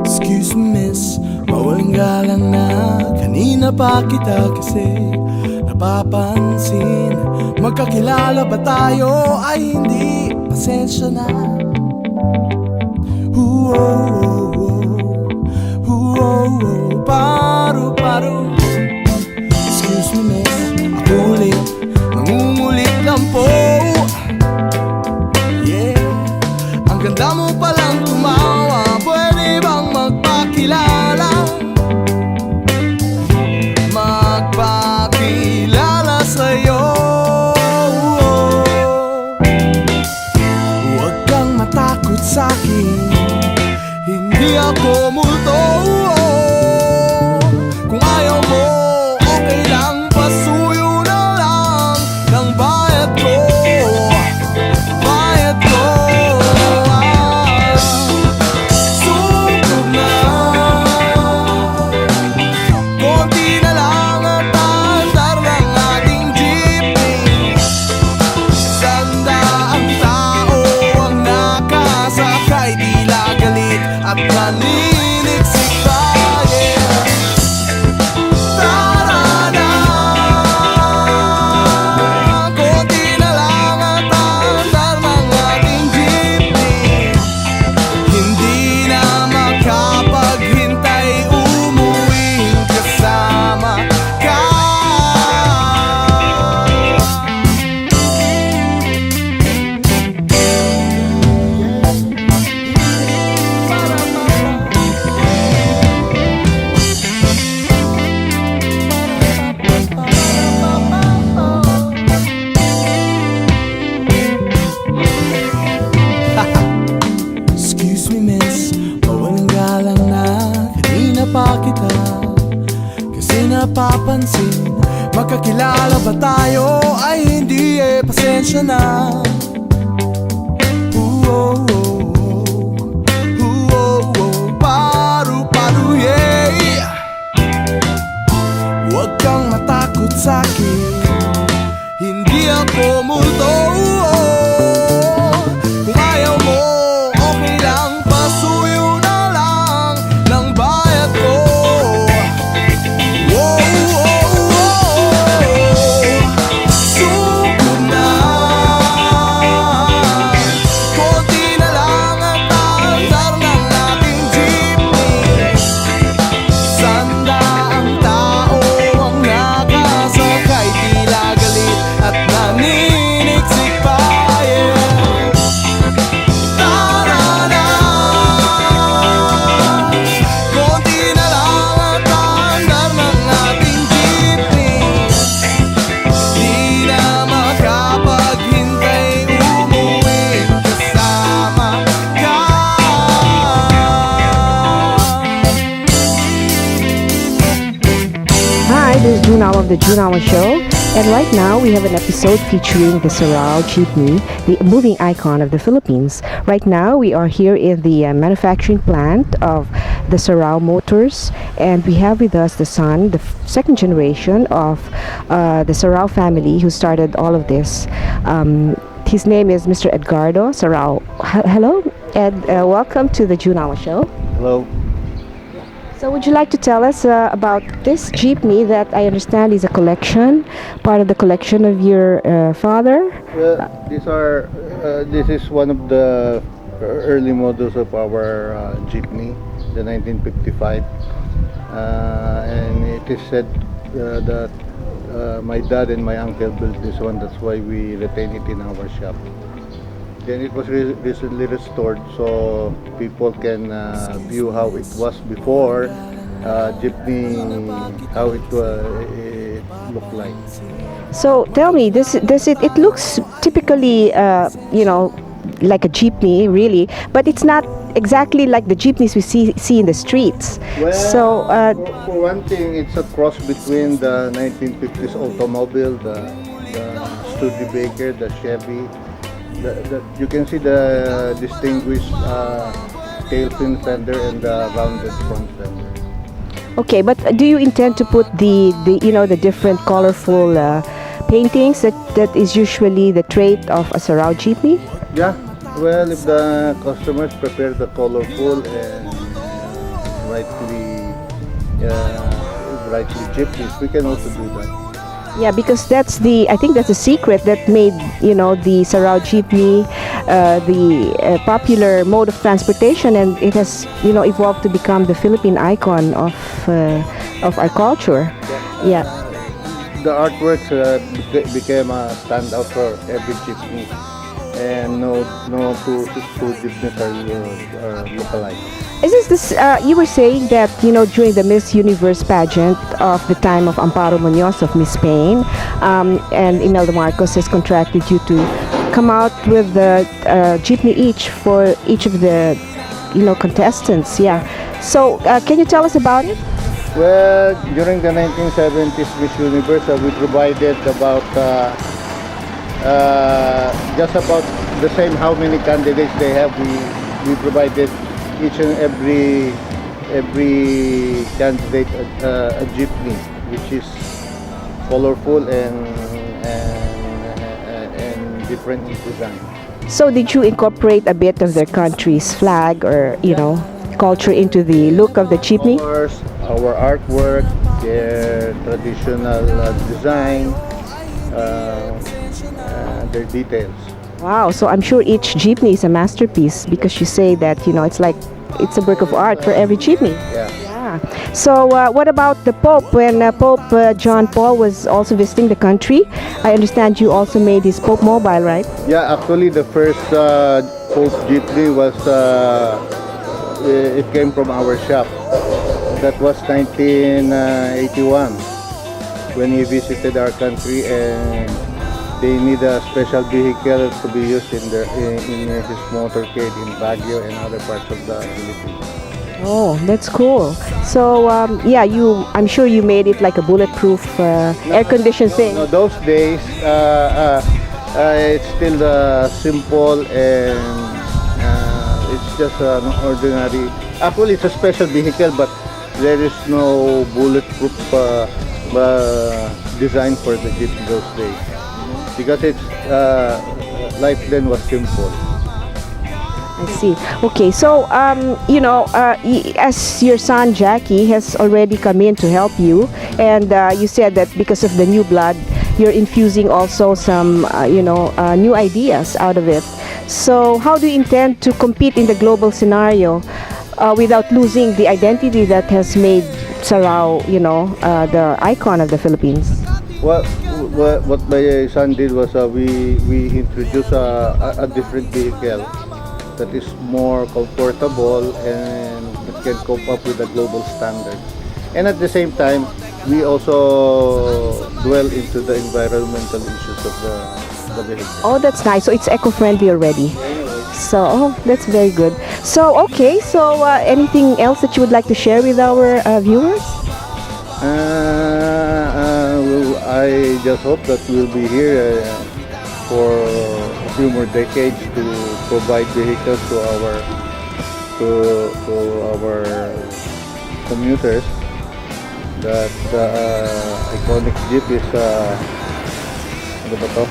Excuse me miss, mawalang galang na. Kanina pa kita kasi napapansin. Magkakilala ba tayo? Ay hindi, pasensya na. Paru-paru. Excuse me miss, ako ulit, nangungulit lang po. Yeah, ang ganda mo palang tumawa. Pwede bang magpakilala? Magpakilala sa'yo. Huwag kang matakot sa'kin, hindi ako multo. Kung ayaw mo, okay lang, pasuyo na lang ng bayad ko. Bayad ko. Sugod na, konti na lang at andar ng ating jeepney. Sandaang tao ang nakasakay, tila galit at naniniksik pa. Excuse me miss, mawalang galang na. Kanina pa kita kasi napapansin. Magkakilala ba tayo? Ay hindi pasensya na. Paru-paru, yeah. Huwag kang matakot sa'kin, hindi ako multo. Kung ayaw mo, okay lang, pasuyo na lang ng bayad ko. Sugod na, konti na lang at andar ng ating jeepney. Sandaang tao ang nakasakay, tila galit at naniniksik pa. This is June of the June Show, and right now we have an episode featuring the Sarao Jeepney, the moving icon of the Philippines. Right now we are here in the manufacturing plant of the Sarao Motors, and we have with us the son, the second generation of the Sarao family who started all of this. His name is Mr. Edgardo Sarao. Hello, Ed. Welcome to the June Show. Hello. So would you like to tell us about this jeepney that I understand is a collection, part of the collection of your father? This is one of the early models of our jeepney, the 1955, and it is said that my dad and my uncle built this one. That's why we retain it in our shop. Then it was recently restored, so people can view how it was before jeepney, how it looked like. So tell me, it looks typically, like a jeepney, really, but it's not exactly like the jeepneys we see in the streets. Well, So, for one thing, it's a cross between the 1950s automobile, the Studebaker, the Chevy. You can see the distinguished tail fin fender and the rounded front fender. okay, but do you intend to put the different colorful paintings that is usually the trait of a Sarao jeepney? Yeah, well, if the customers prepare the colorful and brightly jeepneys, we can also do that. Yeah, because I think that's the secret that made the Sarao jeepney the popular mode of transportation, and it has evolved to become the Philippine icon of our culture. Yeah. The artworks became a standout for every jeepney, and no two jeepneys are lookalike. Is this you were saying that during the Miss Universe pageant of the time of Amparo Munoz of Miss Spain, and Imelda Marcos has contracted you to come out with the jeepney for each of the contestants. Yeah. So can you tell us about it? Well, during the 1970s Miss Universe, we provided about just about the same how many candidates they have. We provided each and every candidate a jeepney, which is colorful and different in design. So did you incorporate a bit of their country's flag or culture into the look of the jeepney? Our artwork, their traditional design, their details. Wow, so I'm sure each jeepney is a masterpiece because you say that it's a work of art for every jeepney. Yeah. Yeah. So what about the Pope? When Pope John Paul was also visiting the country, I understand you also made his Pope Mobile, right? Yeah, actually the first Pope Jeepney was it came from our shop. That was 1981 when he visited our country, and they need a special vehicle to be used in his motorcade in Baguio and other parts of the Philippines. Oh, that's cool. So yeah, I'm sure you made it like a bulletproof air-conditioned thing. No, those days it's still simple, and it's just an ordinary. Actually, it's a special vehicle, but there is no bulletproof design for the Jeep in those days, because it's life then was simple. I see. Okay, so as your son Jackie has already come in to help you, and you said that because of the new blood, you're infusing also some new ideas out of it. So how do you intend to compete in the global scenario without losing the identity that has made Sarao, the icon of the Philippines? Well, what my son did was we introduced a different vehicle that is more comfortable and that can cope up with the global standards. And at the same time, we also dwell into the environmental issues of the vehicle. Oh, that's nice. So it's eco-friendly already. So, that's very good. So, okay. So, anything else that you would like to share with our viewers? I just hope that we'll be here for a few more decades to provide vehicles to our commuters. That iconic Jeep is ano ba to?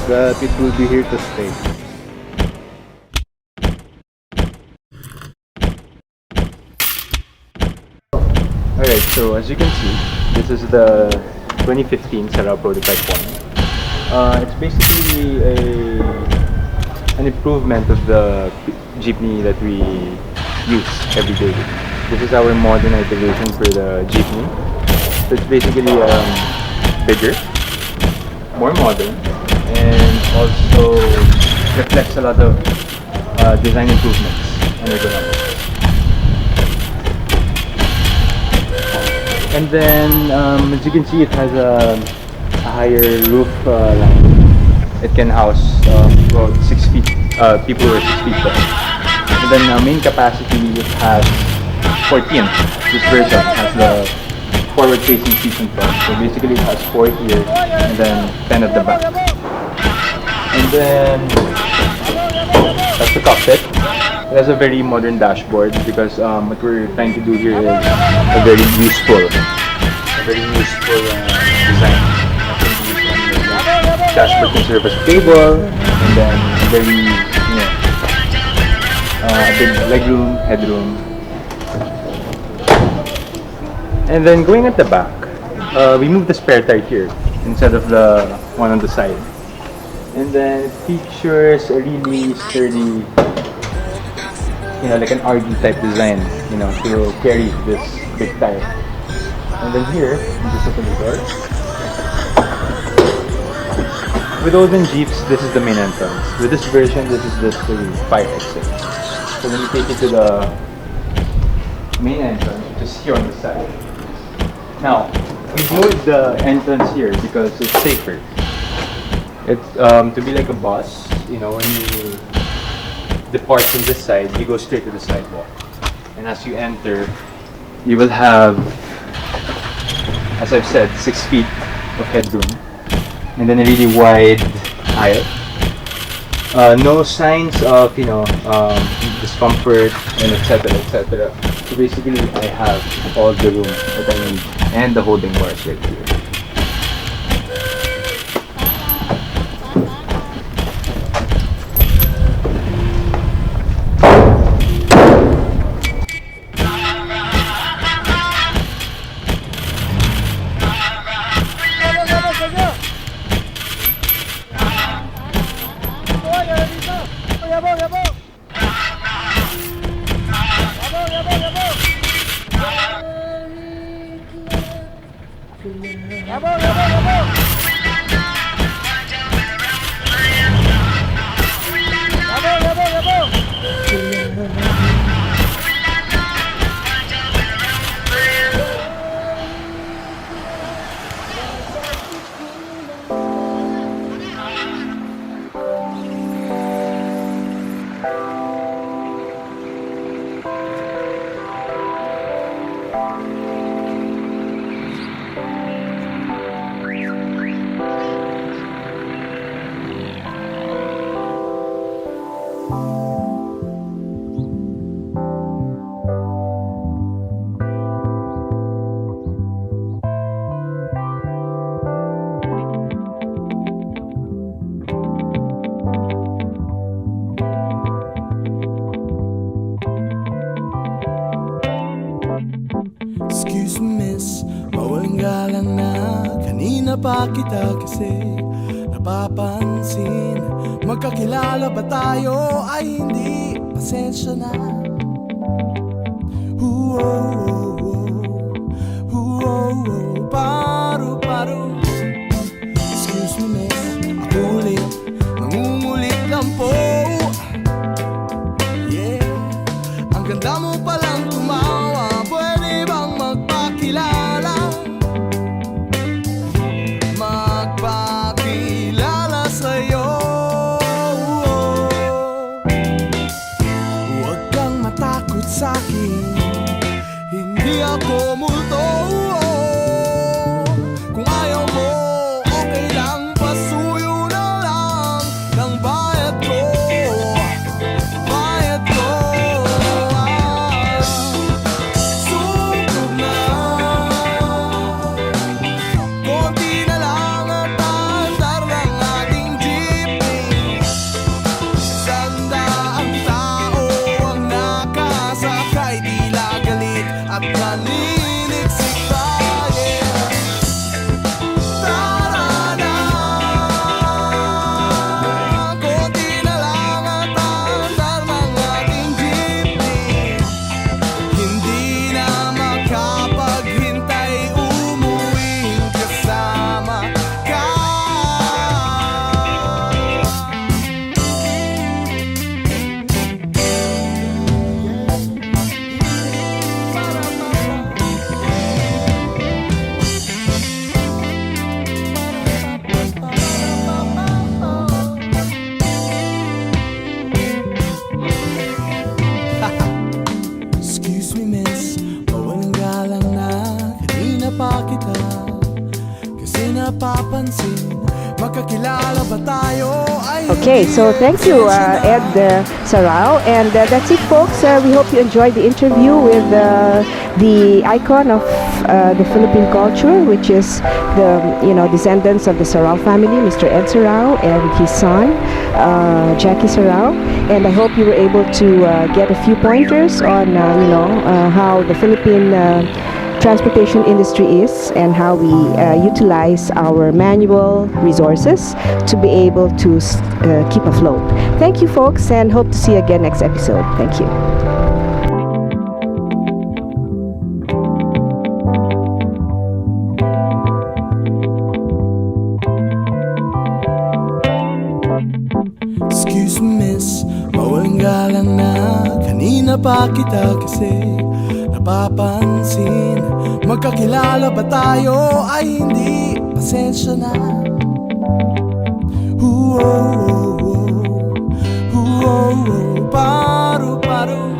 That it will be here to stay. Alright, so as you can see, this is the 2015 Sarao Prototype 1. It's basically an improvement of the jeepney that we use every day. This is our modern iteration for the jeepney. So it's basically bigger, more modern, and also reflects a lot of design improvements on ergonomics. And then, as you can see, it has a higher roof line. It can house about 6 feet people who are 6 feet tall. And then main capacity it has 14. This version has the forward-facing seats in front. So basically it has 4 here and then 10 at the back. And then that's the cockpit. It has a very modern dashboard because what we're trying to do here is a very useful design. Dashboard can serve as a table, and then very, big legroom, headroom. And then going at the back, we moved the spare tire here instead of the one on the side. And then it features a really sturdy, like an RD type design, to carry this big tire. And then here, just open the door. With olden Jeeps, this is the main entrance. With this version, this is the fire exit. So let me take you to the main entrance, which is here on the side. Now, we moved the entrance here because it's safer. It's to be like a bus, when you depart from this side, you go straight to the sidewalk. And as you enter, you will have, as I've said, 6 feet of headroom. And then a really wide aisle. No signs of, discomfort and etc. So basically, I have all the room that I need and the holding bars right here. Excuse me miss, mawalang galang na. Kanina pa kita kasi napapansin. Magkakilala ba tayo? Ay hindi, pasensya na. Paru. Excuse me miss, ako ulit, nangungulit lang po. Yeah, ang ganda mo palang tumawa. Pwede bang magpakilala? Magpakilala sa'yo. Huwag kang matakot sa'kin, hindi ako multo. Kung ayaw mo, okay lang, pasuyo na lang ng bayad ko. Sugod na, konti na lang at andar ng ating jeepney. Sandaang tao ang nakasakay, tila galit at naniniksik. ba tayo ay Okay, so thank you, Ed Sarao. And that's it, folks. We hope you enjoyed the interview with the icon of the Philippine culture, which is the descendants of the Sarao family, Mr. Ed Sarao and his son, Jackie Sarao. And I hope you were able to get a few pointers on how the Philippine transportation industry is and how we utilize our manual resources to be able to keep afloat. Thank you, folks, and hope to see you again next episode. Thank you. Excuse me miss, mawalang galang na. Kanina pa kita kasi napapansin. Magkakilala ba tayo ay hindi? Pasensya na. Paru-paru